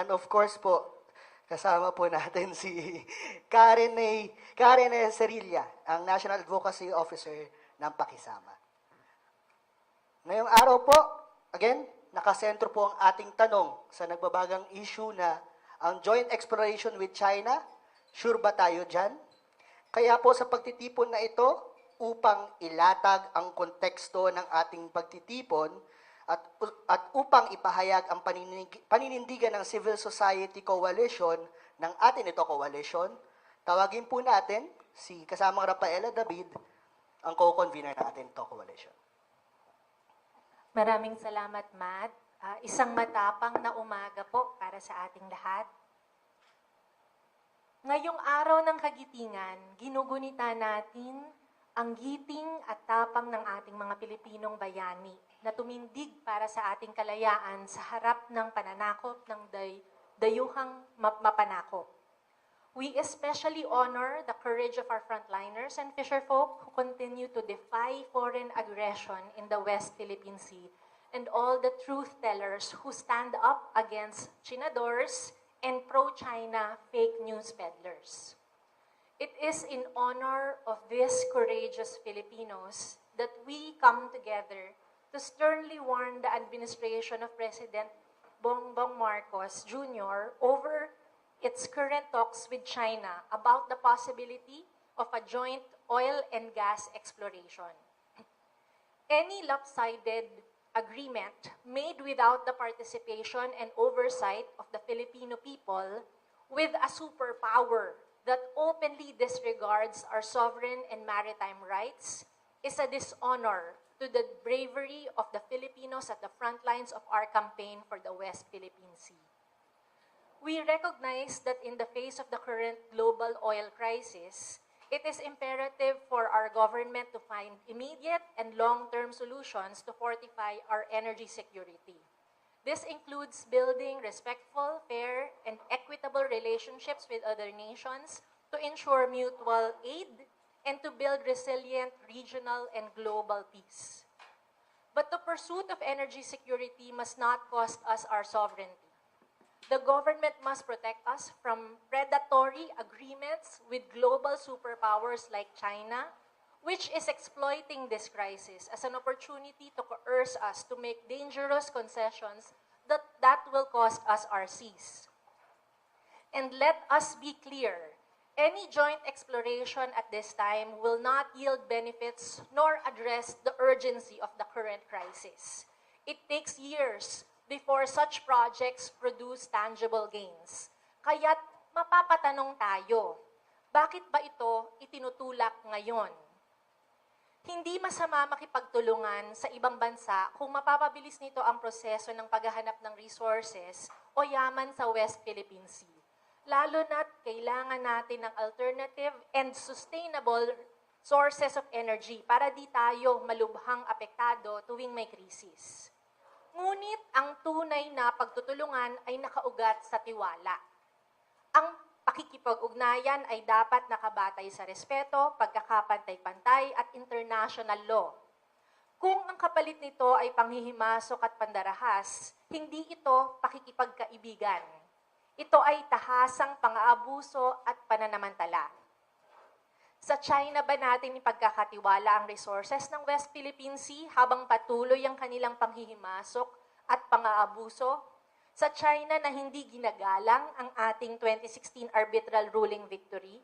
And of course po, kasama po natin si Karen A. Cerilla, ang National Advocacy Officer ng Pakisama. Ngayong araw po, again, nakasentro po ang ating tanong sa nagbabagang issue na ang joint exploration with China, sure ba tayo dyan? Kaya po sa pagtitipon na ito, upang ilatag ang konteksto ng ating pagtitipon at upang ipahayag ang paninindigan ng Civil Society Coalition ng atin ito coalition, tawagin po natin si kasamang Rafaela David, ang co-convener ng atin ito coalition. Maraming salamat, Matt. Isang matapang na umaga po para sa ating lahat. Ngayong araw ng kagitingan, ginugunita natin ang giting at tapang ng ating mga Pilipinong bayani na tumindig para sa ating kalayaan sa harap ng pananakop ng dayuhang mapanakop. We especially honor the courage of our frontliners and fisherfolk who continue to defy foreign aggression in the West Philippine Sea and all the truth tellers who stand up against chinadors and pro-China fake news peddlers. It is in honor of these courageous Filipinos that we come together to sternly warn the administration of President Bongbong Marcos Jr. over its current talks with China about the possibility of a joint oil and gas exploration. Any lopsided agreement made without the participation and oversight of the Filipino people with a superpower that openly disregards our sovereign and maritime rights is a dishonor to the bravery of the Filipinos at the front lines of our campaign for the West Philippine Sea. We recognize that in the face of the current global oil crisis, it is imperative for our government to find immediate and long-term solutions to fortify our energy security. This includes building respectful, fair, and equitable relationships with other nations to ensure mutual aid and to build resilient regional and global peace. But the pursuit of energy security must not cost us our sovereignty. The government must protect us from predatory agreements with global superpowers like China, which is exploiting this crisis as an opportunity to coerce us to make dangerous concessions that will cost us our seas. And let us be clear, any joint exploration at this time will not yield benefits nor address the urgency of the current crisis. It takes years before such projects produce tangible gains. Kaya't mapapatanong tayo, bakit ba ito itinutulak ngayon? Hindi masama makipagtulungan sa ibang bansa kung mapapabilis nito ang proseso ng paghahanap ng resources o yaman sa West Philippine Sea. Lalo na't kailangan natin ng alternative and sustainable sources of energy para di tayo malubhang apektado tuwing may krisis. Ngunit ang tunay na pagtutulungan ay nakaugat sa tiwala. Ang pakikipag-ugnayan ay dapat nakabatay sa respeto, pagkakapantay-pantay at international law. Kung ang kapalit nito ay panghihimasok at pandarahas, hindi ito pakikipagkaibigan. Ito ay tahasang pang-aabuso at pananamantala. Sa China ba natin ipagkakatiwala ang resources ng West Philippine Sea habang patuloy ang kanilang panghihimasok at pang-aabuso? Sa China na hindi ginagalang ang ating 2016 arbitral ruling victory?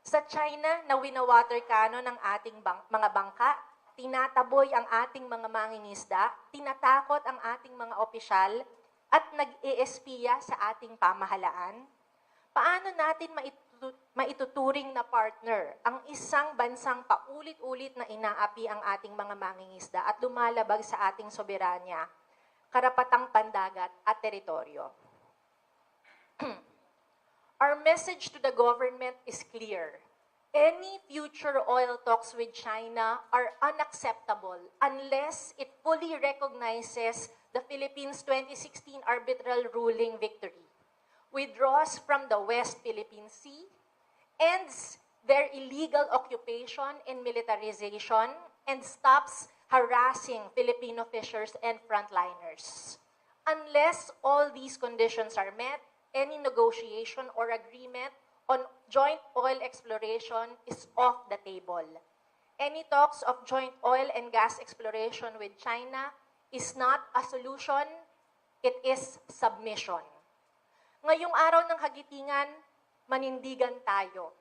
Sa China na winawater cannon ng ating mga bangka? Tinataboy ang ating mga mangingisda? Tinatakot ang ating mga opisyal? At nag-eespiya sa ating pamahalaan? Paano natin maituturing na partner ang isang bansang paulit-ulit na inaapi ang ating mga mangingisda at lumalabag sa ating soberanya, karapatang pandagat at teritoryo? Our message to the government is clear. Any future oil talks with China are unacceptable unless it fully recognizes the Philippines' 2016 arbitral ruling victory, withdraws from the West Philippine Sea, ends their illegal occupation and militarization, and stops harassing Filipino fishers and frontliners. Unless all these conditions are met, any negotiation or agreement on joint oil exploration is off the table. Any talks of joint oil and gas exploration with China is not a solution, it is submission. Ngayong araw ng kagitingan, manindigan tayo.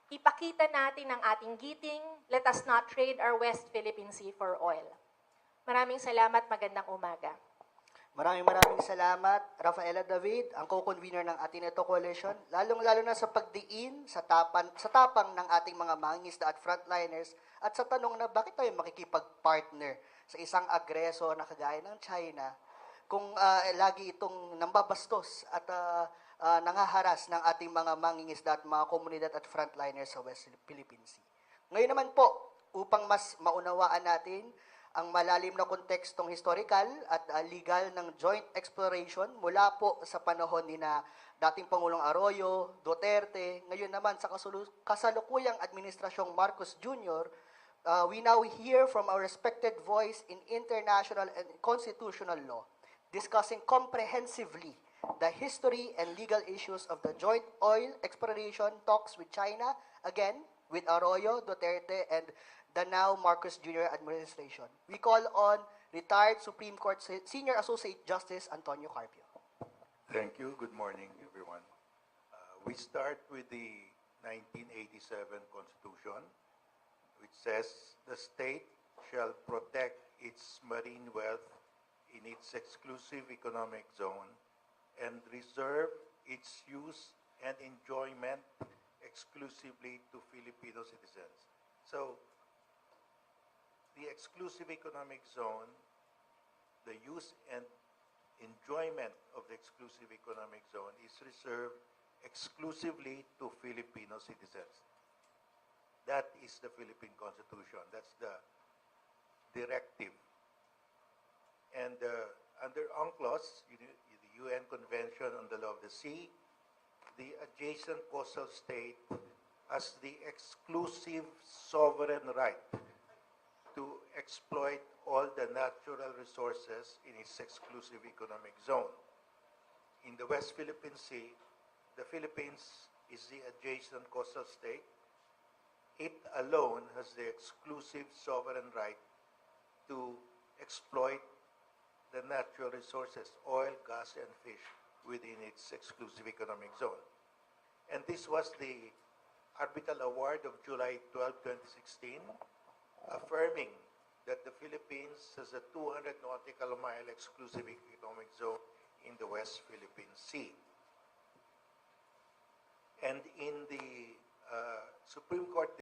Ipakita natin ang ating giting, let us not trade our West Philippine Sea for oil. Maraming salamat, magandang umaga. Maraming salamat, Rafaela David, ang co-convener ng Ateneto Coalition, lalong-lalo na sa pagdiin sa tapang ng ating mga mangingisda at frontliners at sa tanong na bakit tayo makikipag-partner sa isang agreso na kagaya ng China kung lagi itong nambabastos at nangaharas ng ating mga mangingisda at mga komunidad at frontliners sa West Philippine Sea. Ngayon naman po, upang mas maunawaan natin ang malalim na kontekstong historical at legal ng joint exploration mula po sa panahon ni na dating Pangulong Arroyo, Duterte, ngayon naman sa kasalukuyang administrasyong Marcos Jr., we now hear from our respected voice in international and constitutional law, discussing comprehensively the history and legal issues of the joint oil exploration talks with China, again, with Arroyo, Duterte, and the now Marcos Jr. administration. We call on retired Supreme Court Senior Associate Justice Antonio Carpio. Thank you. Good morning, everyone. We start with the 1987 Constitution, which says the state shall protect its marine wealth in its exclusive economic zone and reserve its use and enjoyment exclusively to Filipino citizens. So, the exclusive economic zone, the use and enjoyment of the exclusive economic zone is reserved exclusively to Filipino citizens. That is the Philippine Constitution. That's the directive. And under UNCLOS, the UN Convention on the Law of the Sea, the adjacent coastal state has the exclusive sovereign right to exploit all the natural resources in its exclusive economic zone. In the West Philippine Sea, the Philippines is the adjacent coastal state. It alone has the exclusive sovereign right to exploit the natural resources, oil, gas, and fish, within its exclusive economic zone. And this was the Arbitral Award of July 12, 2016, affirming that the Philippines has a 200 nautical mile exclusive economic zone in the West Philippine Sea. And in the